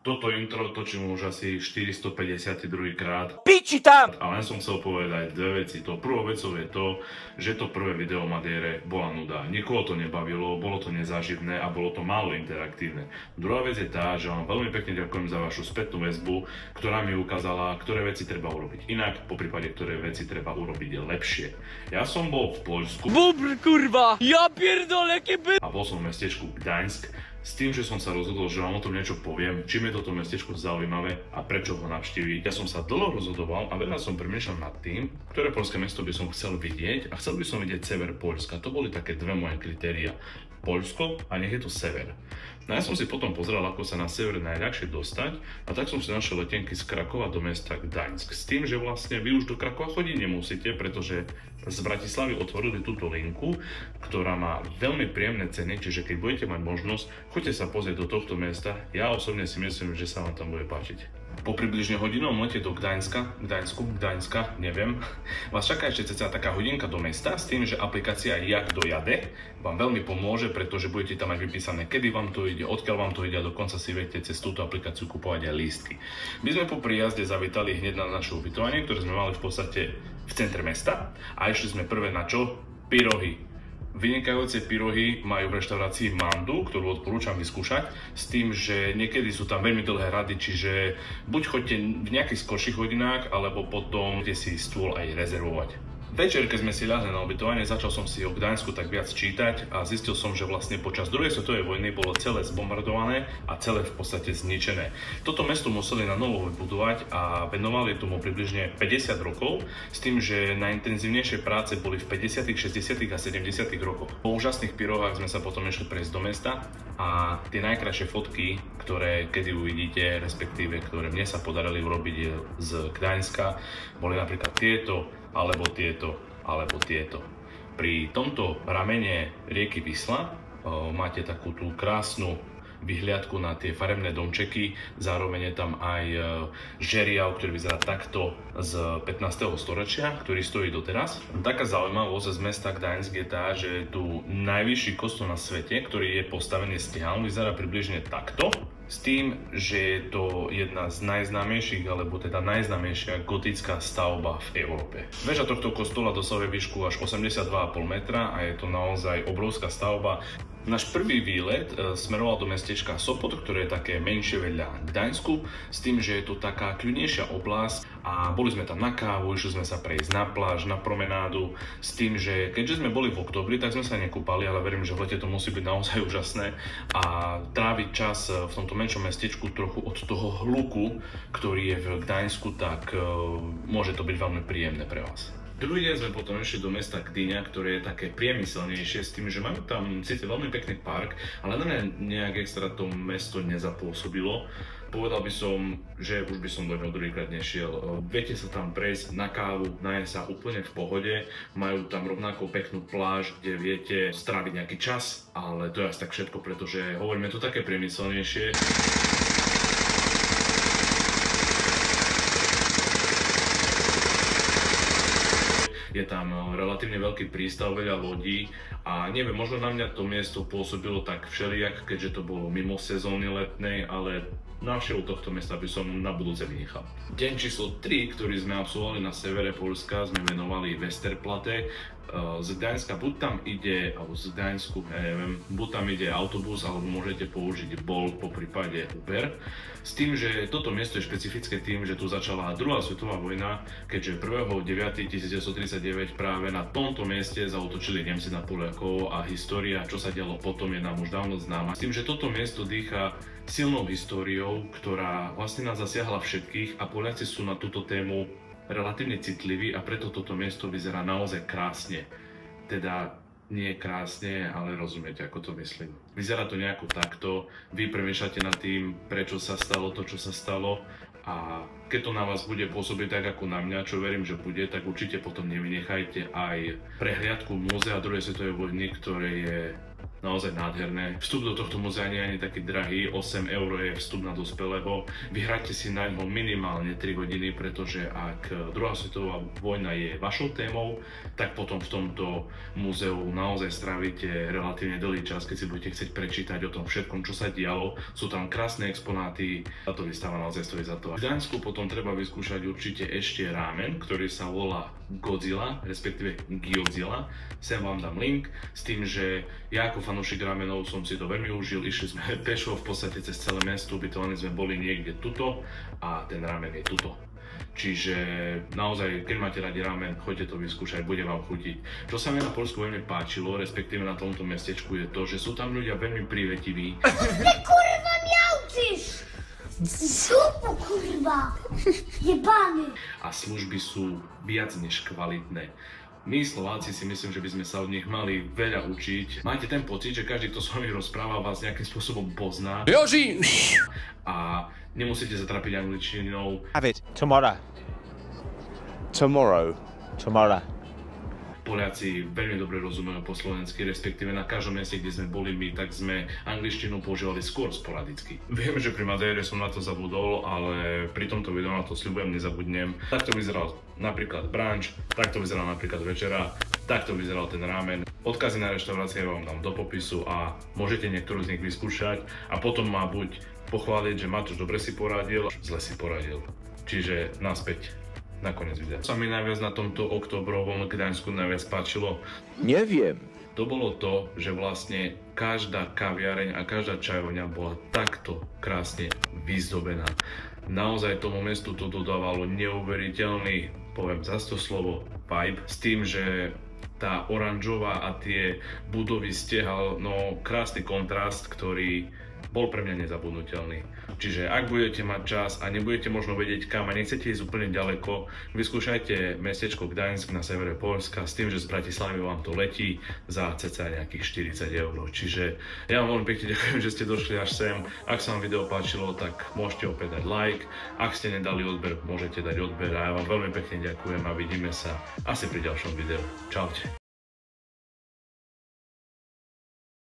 Toto intro točím už asi 452 krát. Piči tam! A len som chcel povedať dve veci. To prvou vecou je to, že to prvé video o Madeire bola nuda. Nikoho to nebavilo, bolo to nezáživné a bolo to málo interaktívne. Druhá vec je tá, že vám veľmi pekne ďakujem za vašu spätnú väzbu, ktorá mi ukázala, ktoré veci treba urobiť inak, poprípade ktoré veci treba urobiť lepšie. Ja som bol v Poľsku. Bubr, kurva! Ja pierdolę, keby... A bol som v mestečku Gdaňsk. S tým, že som sa rozhodol, že vám o tom niečo poviem, čím je toto mestečko zaujímavé a prečo ho navštíviť. Ja som sa dlho rozhodoval a veľa som premýšľal nad tým, ktoré poľské mesto by som chcel vidieť a chcel by som vidieť sever Poľska. To boli také dve moje kritéria. Poľsko a nech je to sever. No ja som si potom pozrel, ako sa na sever najľahšie dostať a tak som si našiel letenky z Krakova do mesta Gdaňsk. S tým, že vlastne vy už do Krakova chodiť nemusíte, pretože z Bratislavy otvorili túto linku, ktorá má veľmi príjemné ceny, čiže keď budete mať možnosť, choďte sa pozrieť do tohto mesta. Ja osobne si myslím, že sa vám tam bude páčiť. Po približne hodinovom lete do Gdaňska, neviem, vás čaká ešte cca taká hodinka do mesta s tým, že aplikácia Jak dojade vám veľmi pomôže, pretože budete tam mať vypísané, kedy vám to ide, odkiaľ vám to ide a dokonca si viete cez túto aplikáciu kupovať aj lístky. My sme po príjazde zavítali hneď na naše ubytovanie, ktoré sme mali v podstate v centre mesta a išli sme prvé na čo? Pyrohy. Vynikajúce pyrohy majú v reštaurácii Mandu, ktorú odporúčam vyskúšať, s tým, že niekedy sú tam veľmi dlhé rady, čiže buď choďte v nejakých skorších hodinách, alebo potom budete si stôl aj rezervovať. Večer, keď sme si ľahli na ubytovanie, začal som si o Gdaňsku tak viac čítať a zistil som, že vlastne počas druhej svetovej vojny bolo celé zbombardované a celé v podstate zničené. Toto mesto museli na novo vybudovať a venovali tomu približne 50 rokov, s tým, že najintenzívnejšie práce boli v 50., 60. a 70. rokoch. Po úžasných pyrohách sme sa potom išli prejsť do mesta a tie najkrajšie fotky, ktoré kedy uvidíte, respektíve ktoré mne sa podarili urobiť z Gdaňska, boli napríklad tieto, alebo tieto. Pri tomto ramene rieky Wisla máte takú tú krásnu vyhliadku na tie farebné domčeky, zároveň je tam aj žeriav, ktorý vyzerá takto z 15. storočia, ktorý stojí doteraz. Taká zaujímavosť z mesta Gdaňsk je tá, že tu najvyšší kostol na svete, ktorý je postavený z tehán, vyzerá približne takto. S tým, že je to jedna z najznámejších, alebo teda najznámejšia gotická stavba v Európe. Veža tohto kostola dosahuje výšku až 82,5 metra a je to naozaj obrovská stavba. Náš prvý výlet smeroval do mestečka Sopot, ktoré je také menšie vedľa Gdaňsku, s tým, že je to taká kľudnejšia oblasť a boli sme tam na kávu, išli sme sa prejsť na pláž, na promenádu, s tým, že keďže sme boli v októbri, tak sme sa nekúpali, ale verím, že v lete to musí byť naozaj úžasné a tráviť čas v tomto menšom mestečku trochu od toho hluku, ktorý je v Gdaňsku, tak môže to byť veľmi príjemné pre vás. Druhý deň sme potom išli do mesta Gdyňa, ktoré je také priemyselnejšie, s tým, že majú tam síce veľmi pekný park, ale nejak extra to mesto nezapôsobilo. Povedal by som, že už by som do neho druhýkrát nešiel. Viete sa tam prejsť na kávu, najesť sa úplne v pohode, majú tam rovnako peknú pláž, kde viete stráviť nejaký čas, ale to je asi tak všetko, pretože hovoríme to také priemyselnejšie. Je tam relatívne veľký prístav, veľa lodí a neviem, možno na mňa to miesto pôsobilo tak všelijak, keďže to bolo mimo sezóny letnej, ale návštevu tohto mesta by som na budúce vynechal. Deň číslo 3, ktorý sme absolvovali na severe Poľska, sme venovali Westerplatte. Z Gdaňska buď tam ide, alebo z Gdaňsku, ja neviem, buď tam ide autobus, alebo môžete použiť Bolt, po prípade Uber. S tým, že toto miesto je špecifické tým, že tu začala druhá svetová vojna, keďže 1.9.1939 práve na tomto mieste zaútočili Nemci na Poliakov a história, čo sa dialo potom, je nám už dávno známa. S tým, že toto miesto dýcha silnou históriou, ktorá vlastne nás zasiahla všetkých a Poliaci sú na túto tému relatívne citlivý a preto toto miesto vyzerá naozaj krásne. Teda nie krásne, ale rozumiete, ako to myslím. Vyzerá to nejako takto, vy premýšľate nad tým, prečo sa stalo to, čo sa stalo a keď to na vás bude pôsobiť tak ako na mňa, čo verím, že bude, tak určite potom nevynechajte aj prehliadku múzea druhej svetovej vojny, ktoré je naozaj nádherné. Vstup do tohto muzea nie je ani taký drahý, 8 eur je vstup na dospelého. Vyhráte si na ňo minimálne 3 hodiny, pretože ak druhá svetová vojna je vašou témou, tak potom v tomto múzeu naozaj strávite relatívne dlhý čas, keď si budete chcieť prečítať o tom všetkom, čo sa dialo. Sú tam krásne exponáty, táto výstava naozaj stojí za to. V Gdaňsku potom treba vyskúšať určite ešte ramen, ktorý sa volá Godzilla, respektíve Gyodzilla. Sem vám dám link s tým, že ja ako fanúšik ramenov som si to veľmi užil. Išli sme pešo v podstate cez celé mesto, ubytovaní sme boli niekde tuto a ten ramen je tuto. Čiže naozaj, keď máte radi ramen, choďte to vyskúšať, bude vám chutiť. Čo sa mi na Poľsku veľmi páčilo, respektíve na tomto mestečku, je to, že sú tam ľudia veľmi prívetiví. Ty kurwa miałczysz! Zupu kurwa! Jebany! A služby sú viac než kvalitné. My Slováci si myslím, že by sme sa od nich mali veľa učiť. Máte ten pocit, že každý, kto s vami rozpráva, vás nejakým spôsobom pozná. Joži! A nemusíte sa trápiť angličtinou. Have it tomorrow. Tomorrow. Poliaci veľmi dobre rozumejú po slovensky, respektíve na každom mieste, kde sme boli my, tak sme angličtinu používali skôr sporadicky. Viem, že pri Madeire som na to zabudol, ale pri tomto videu na to sľubujem, nezabudnem. Takto vyzeral napríklad brunch, takto vyzeral napríklad večera, takto vyzeral ten ramen. Odkazy na reštaurácie vám dám do popisu a môžete niektorú z nich vyskúšať a potom ma buď pochváliť, že Matúš dobre si poradil, zle si poradil. Čiže naspäť na koniec videa. Čo sa mi najviac na tomto októbrovom Gdaňsku najviac páčilo? Neviem. To bolo to, že vlastne každá kaviareň a každá čajovňa bola takto krásne vyzdobená. Naozaj tomu mestu to dodávalo neuveriteľný, poviem zas to slovo, vibe, s tým, že tá oranžová a tie budovy stiehal, no krásny kontrast, ktorý bol pre mňa nezabudnutelný. Čiže ak budete mať čas a nebudete možno vedieť kam a nechcete ísť úplne ďaleko, vyskúšajte mestečko Gdaňsk na severe Poľska s tým, že z Bratislavy vám to letí za cca nejakých 40 eur. Čiže ja vám veľmi pekne ďakujem, že ste došli až sem. Ak sa vám video páčilo, tak môžete opäť dať like. Ak ste nedali odber, môžete dať odber a ja vám veľmi pekne ďakujem a vidíme sa asi pri ďalšom videu. Čaute.